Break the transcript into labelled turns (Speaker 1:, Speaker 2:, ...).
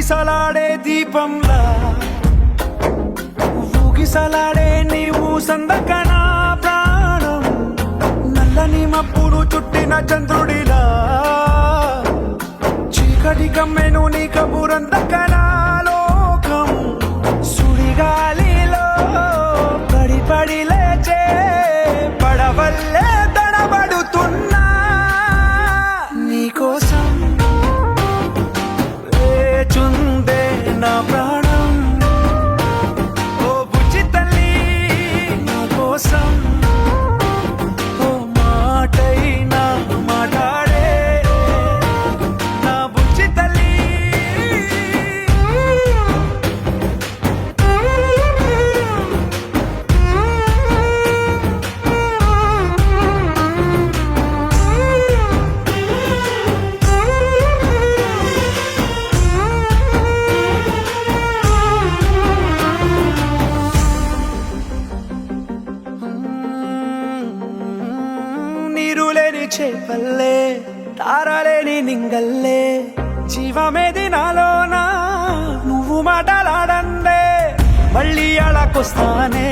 Speaker 1: ఊగిసలాడే దీపంలా ఊగిసలాడే నీవు సందకనా ప్రాణం నల్లని మబ్బులు చుట్టిన చంద్రుడిలా చీకటి కమ్మెను నీ కబురందకనా లోకం సుడిగాలిలో పడి పడి లేచే పడవల్లే తడబడుతున్నా నీకోసం వేచుందే నా ప్రాణం ఓ బుజ్జి తల్లి నా కోసం ఓ మాటైనా మాట్లాడే నా బుజ్జి తల్లి నీరులేని చేపల్లే తారలేని నింగల్లే జీవమేది నాలోనా నువ్వు మాటలాడందే మళ్ళీ అళకొస్తానే